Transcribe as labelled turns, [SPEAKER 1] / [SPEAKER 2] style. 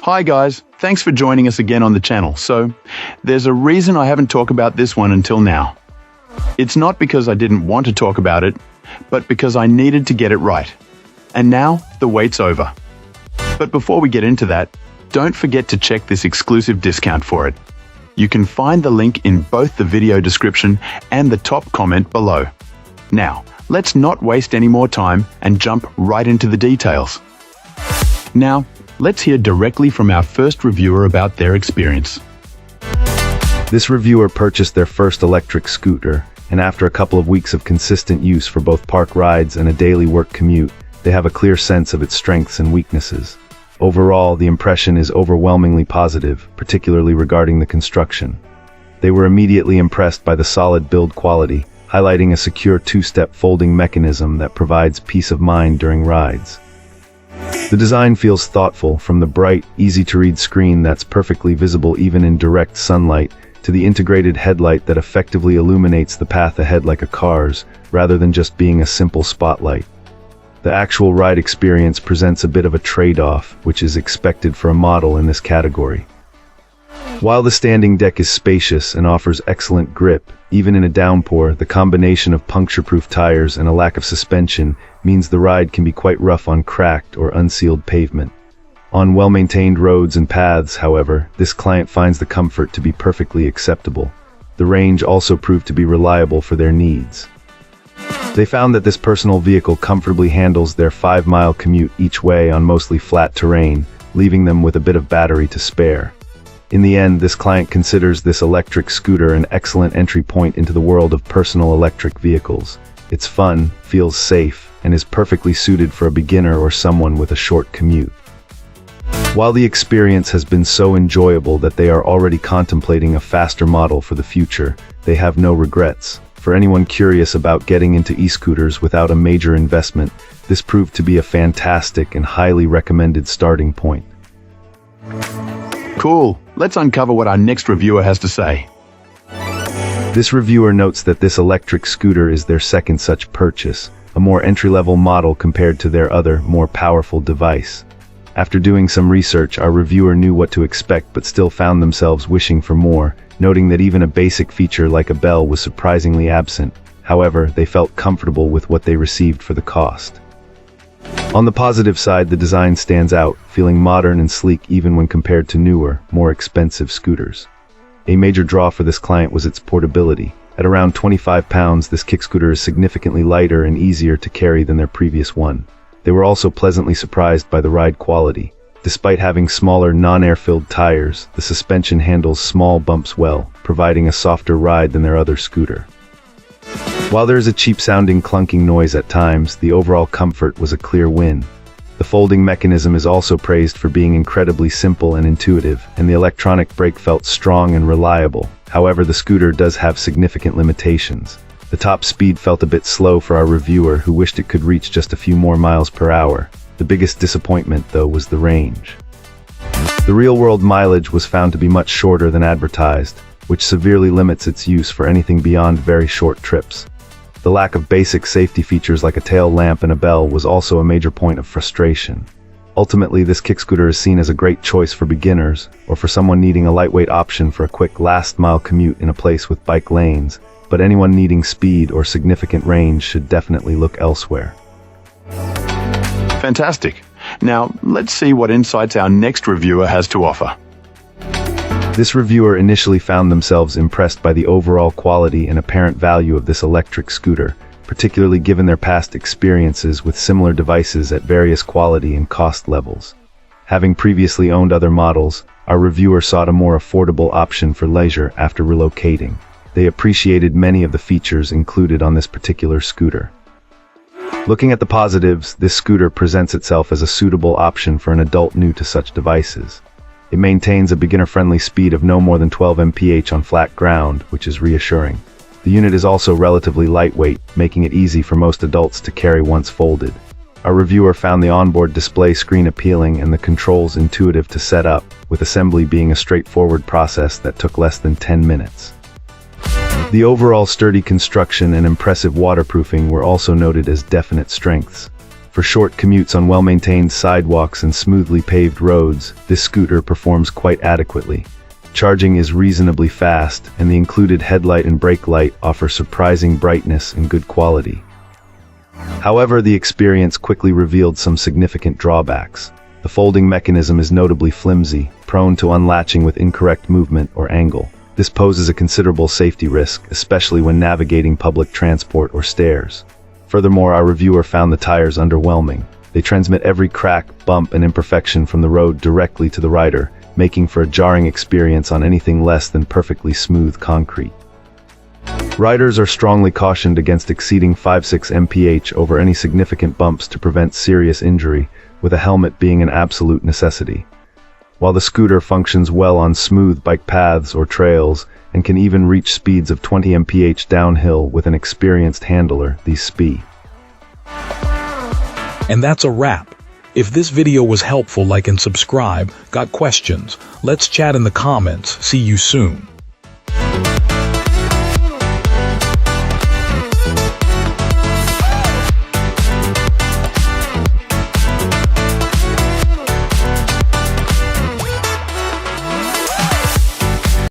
[SPEAKER 1] Hi guys, thanks for joining us again on the channel. So, there's a reason I haven't talked about this one until now. It's not because I didn't want to talk about it, but because I needed to get it right. And now, the wait's over. But before we get into that, don't forget to check this exclusive discount for it. You can find the link in both the video description and the top comment below. Now, let's not waste any more time and jump right into the details. Now, let's hear directly from our first reviewer about their experience.
[SPEAKER 2] This reviewer purchased their first electric scooter, and after a couple of weeks of consistent use for both park rides and a daily work commute, they have a clear sense of its strengths and weaknesses. Overall, the impression is overwhelmingly positive, particularly regarding the construction. They were immediately impressed by the solid build quality, highlighting a secure two-step folding mechanism that provides peace of mind during rides. The design feels thoughtful, from the bright, easy-to-read screen that's perfectly visible even in direct sunlight, to the integrated headlight that effectively illuminates the path ahead like a car's, rather than just being a simple spotlight. The actual ride experience presents a bit of a trade-off, which is expected for a model in this category. While the standing deck is spacious and offers excellent grip, even in a downpour, the combination of puncture-proof tires and a lack of suspension means the ride can be quite rough on cracked or unsealed pavement. On well-maintained roads and paths, however, this client finds the comfort to be perfectly acceptable. The range also proved to be reliable for their needs. They found that this personal vehicle comfortably handles their 5-mile commute each way on mostly flat terrain, leaving them with a bit of battery to spare. In the end, this client considers this electric scooter an excellent entry point into the world of personal electric vehicles. It's fun, feels safe, and is perfectly suited for a beginner or someone with a short commute. While the experience has been so enjoyable that they are already contemplating a faster model for the future, they have no regrets. For anyone curious about getting into e-scooters without a major investment, this proved to be a fantastic and highly recommended starting point.
[SPEAKER 1] Cool, let's uncover what our next reviewer has to say.
[SPEAKER 2] This reviewer notes that this electric scooter is their second such purchase, a more entry-level model compared to their other, more powerful device. After doing some research, our reviewer knew what to expect but still found themselves wishing for more, noting that even a basic feature like a bell was surprisingly absent. However, they felt comfortable with what they received for the cost. On the positive side, the design stands out, feeling modern and sleek even when compared to newer, more expensive scooters. A major draw for this client was its portability. At around 25 pounds, this kick scooter is significantly lighter and easier to carry than their previous one. They were also pleasantly surprised by the ride quality. Despite having smaller, non-air-filled tires, the suspension handles small bumps well, providing a softer ride than their other scooter. While there is a cheap-sounding clunking noise at times, the overall comfort was a clear win. The folding mechanism is also praised for being incredibly simple and intuitive, and the electronic brake felt strong and reliable. However, the scooter does have significant limitations. The top speed felt a bit slow for our reviewer, who wished it could reach just a few more miles per hour. The biggest disappointment, though, was the range. The real-world mileage was found to be much shorter than advertised, which severely limits its use for anything beyond very short trips. The lack of basic safety features like a tail lamp and a bell was also a major point of frustration. Ultimately, this kick scooter is seen as a great choice for beginners, or for someone needing a lightweight option for a quick last-mile commute in a place with bike lanes, but anyone needing speed or significant range should definitely look elsewhere.
[SPEAKER 1] Fantastic. Now, let's see what insights our next reviewer has to offer.
[SPEAKER 2] This reviewer initially found themselves impressed by the overall quality and apparent value of this electric scooter, particularly given their past experiences with similar devices at various quality and cost levels. Having previously owned other models, our reviewer sought a more affordable option for leisure after relocating. They appreciated many of the features included on this particular scooter. Looking at the positives, this scooter presents itself as a suitable option for an adult new to such devices. It maintains a beginner-friendly speed of no more than 12 mph on flat ground, which is reassuring. The unit is also relatively lightweight, making it easy for most adults to carry once folded. Our reviewer found the onboard display screen appealing and the controls intuitive to set up, with assembly being a straightforward process that took less than 10 minutes. The overall sturdy construction and impressive waterproofing were also noted as definite strengths. For short commutes on well-maintained sidewalks and smoothly paved roads, this scooter performs quite adequately. Charging is reasonably fast, and the included headlight and brake light offer surprising brightness and good quality. However, the experience quickly revealed some significant drawbacks. The folding mechanism is notably flimsy, prone to unlatching with incorrect movement or angle. This poses a considerable safety risk, especially when navigating public transport or stairs. Furthermore, our reviewer found the tires underwhelming. They transmit every crack, bump, and imperfection from the road directly to the rider, making for a jarring experience on anything less than perfectly smooth concrete. Riders are strongly cautioned against exceeding 5-6 mph over any significant bumps to prevent serious injury, with a helmet being an absolute necessity. While the scooter functions well on smooth bike paths or trails, and can even reach speeds of 20 mph downhill with an experienced handler, these speed.
[SPEAKER 3] And that's a wrap. If this video was helpful, like and subscribe. Got questions? Let's chat in the comments. See you soon.